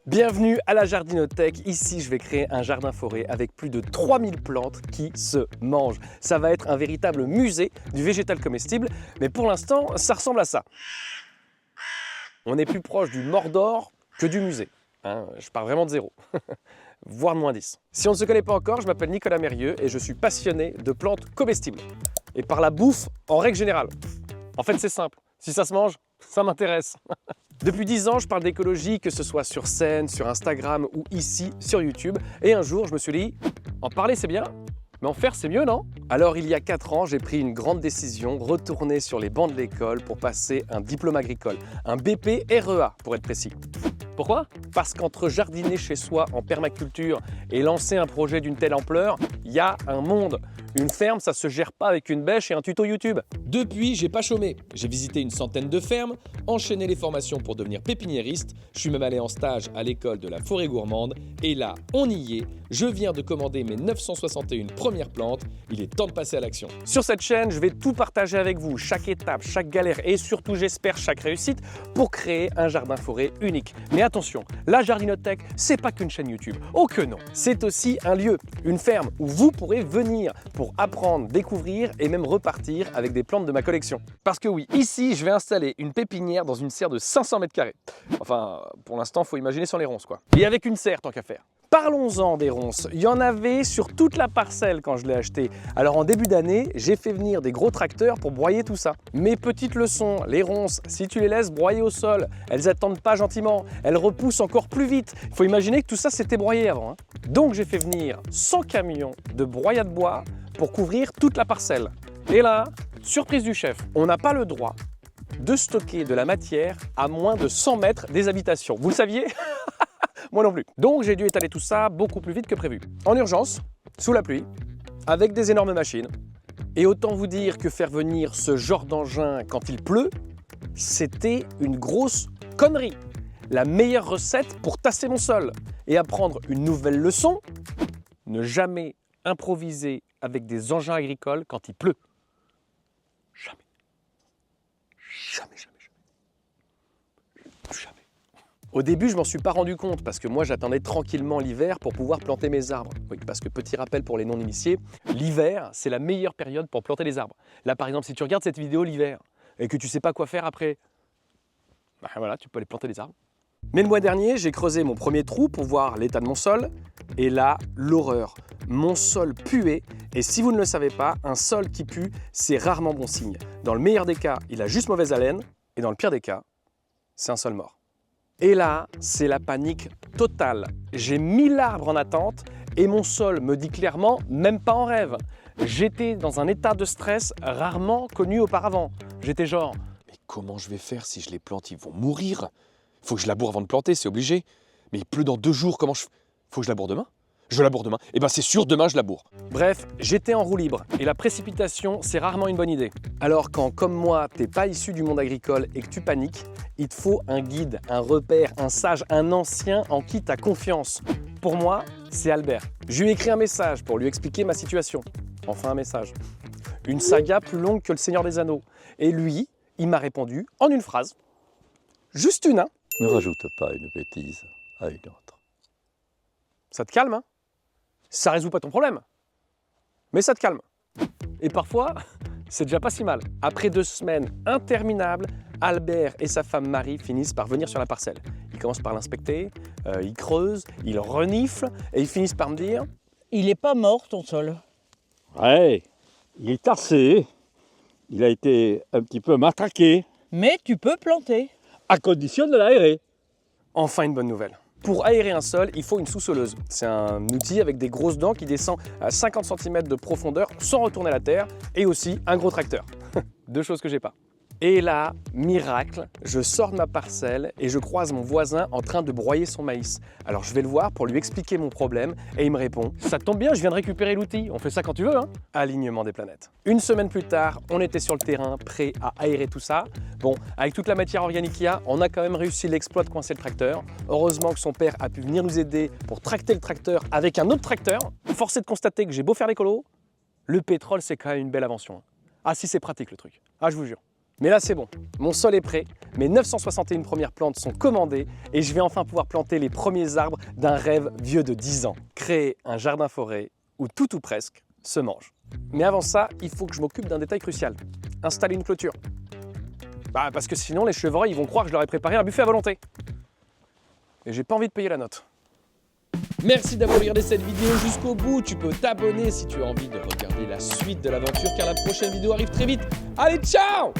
Bienvenue à la Jardinothèque. Ici, je vais créer un jardin-forêt avec plus de 3000 plantes qui se mangent. Ça va être un véritable musée du végétal comestible, mais pour l'instant, ça ressemble à ça. On est plus proche du Mordor que du musée. Je pars vraiment de zéro, voire de -10. Si on ne se connaît pas encore, je m'appelle Nicolas Mérieux et je suis passionné de plantes comestibles. Et par la bouffe en règle générale. En fait, c'est simple. Si ça se mange, ça m'intéresse. Depuis 10 ans, je parle d'écologie, que ce soit sur scène, sur Instagram ou ici sur YouTube. Et un jour, je me suis dit, en parler c'est bien, mais en faire c'est mieux, non? Alors il y a 4 ans, j'ai pris une grande décision, retourner sur les bancs de l'école pour passer un diplôme agricole, un BP REA pour être précis. Pourquoi? Parce qu'entre jardiner chez soi en permaculture et lancer un projet d'une telle ampleur, il y a un monde. Une ferme, ça se gère pas avec une bêche et un tuto YouTube. Depuis, j'ai pas chômé. J'ai visité une centaine de fermes, enchaîné les formations pour devenir pépiniériste. Je suis même allé en stage à l'école de la forêt gourmande. Et là, on y est. Je viens de commander mes 961 premières plantes. Il est temps de passer à l'action. Sur cette chaîne, je vais tout partager avec vous, chaque étape, chaque galère et surtout, j'espère, chaque réussite pour créer un jardin-forêt unique. Mais attention, la Jardinothèque, c'est pas qu'une chaîne YouTube. Oh que non! C'est aussi un lieu, une ferme où vous pourrez venir pour apprendre, découvrir et même repartir avec des plantes de ma collection. Parce que oui, ici, je vais installer une pépinière dans une serre de 500 mètres carrés. Enfin, pour l'instant, il faut imaginer sans les ronces, quoi. Et avec une serre, tant qu'à faire. Parlons-en des ronces. Il y en avait sur toute la parcelle quand je l'ai acheté. Alors en début d'année, j'ai fait venir des gros tracteurs pour broyer tout ça. Mes petites leçons, les ronces, si tu les laisses broyer au sol, elles attendent pas gentiment, elles repoussent encore plus vite. Il faut imaginer que tout ça c'était broyé avant. Donc j'ai fait venir 100 camions de broyat de bois pour couvrir toute la parcelle. Et là, surprise du chef, on n'a pas le droit de stocker de la matière à moins de 100 mètres des habitations. Vous le saviez? Moi non plus. Donc j'ai dû étaler tout ça beaucoup plus vite que prévu. En urgence, sous la pluie, avec des énormes machines. Et autant vous dire que faire venir ce genre d'engin quand il pleut, c'était une grosse connerie. La meilleure recette pour tasser mon sol et apprendre une nouvelle leçon, ne jamais improviser avec des engins agricoles quand il pleut. Jamais. Jamais, jamais, jamais. Jamais. Au début, je m'en suis pas rendu compte parce que moi, j'attendais tranquillement l'hiver pour pouvoir planter mes arbres. Oui, parce que petit rappel pour les non-initiés, l'hiver, c'est la meilleure période pour planter les arbres. Là, par exemple, si tu regardes cette vidéo l'hiver et que tu sais pas quoi faire après, ben voilà, tu peux aller planter les arbres. Mais le mois dernier, j'ai creusé mon premier trou pour voir l'état de mon sol. Et là, l'horreur. Mon sol puait. Et si vous ne le savez pas, un sol qui pue, c'est rarement bon signe. Dans le meilleur des cas, il a juste mauvaise haleine. Et dans le pire des cas, c'est un sol mort. Et là, c'est la panique totale. J'ai 1000 arbres en attente et mon sol me dit clairement, même pas en rêve. J'étais dans un état de stress rarement connu auparavant. J'étais genre, mais comment je vais faire si je les plante? Ils vont mourir. Il faut que je laboure avant de planter, c'est obligé. Mais il pleut dans 2 jours, comment je... Faut que je laboure demain? Je laboure demain. Eh ben c'est sûr, demain je laboure. Bref, j'étais en roue libre et la précipitation, c'est rarement une bonne idée. Alors quand, comme moi, t'es pas issu du monde agricole et que tu paniques, il te faut un guide, un repère, un sage, un ancien en qui t'as confiance. Pour moi, c'est Albert. Je lui ai écrit un message pour lui expliquer ma situation. Enfin un message. Une saga plus longue que le Seigneur des Anneaux. Et lui, il m'a répondu en une phrase. Juste une, hein. Ne rajoute pas une bêtise à une autre. Ça te calme, hein? Ça résout pas ton problème, mais ça te calme. Et parfois, c'est déjà pas si mal. Après 2 semaines interminables, Albert et sa femme Marie finissent par venir sur la parcelle. Ils commencent par l'inspecter, ils creusent, ils reniflent et ils finissent par me dire « Il est pas mort ton sol. Ouais, il est tassé, il a été un petit peu matraqué, Mais tu peux planter. à condition de l'aérer. » Enfin une bonne nouvelle. Pour aérer un sol, il faut une sous-soleuse. C'est un outil avec des grosses dents qui descend à 50 cm de profondeur sans retourner la terre et aussi un gros tracteur. 2 choses que j'ai pas. Et là, miracle, je sors de ma parcelle et je croise mon voisin en train de broyer son maïs. Alors je vais le voir pour lui expliquer mon problème et il me répond « Ça tombe bien, je viens de récupérer l'outil, on fait ça quand tu veux, hein ?» Alignement des planètes. Une semaine plus tard, on était sur le terrain, prêt à aérer tout ça. Bon, avec toute la matière organique qu'il y a, on a quand même réussi l'exploit de coincer le tracteur. Heureusement que son père a pu venir nous aider pour tracter le tracteur avec un autre tracteur. Force est de constater que j'ai beau faire l'écolo, le pétrole c'est quand même une belle invention. Ah si c'est pratique le truc, ah je vous jure. Mais là c'est bon, mon sol est prêt, mes 961 premières plantes sont commandées et je vais enfin pouvoir planter les premiers arbres d'un rêve vieux de 10 ans. Créer un jardin-forêt où tout ou presque se mange. Mais avant ça, il faut que je m'occupe d'un détail crucial, installer une clôture. Parce que sinon les chevreuils ils vont croire que je leur ai préparé un buffet à volonté. Et j'ai pas envie de payer la note. Merci d'avoir regardé cette vidéo jusqu'au bout. Tu peux t'abonner si tu as envie de regarder la suite de l'aventure car la prochaine vidéo arrive très vite. Allez, ciao!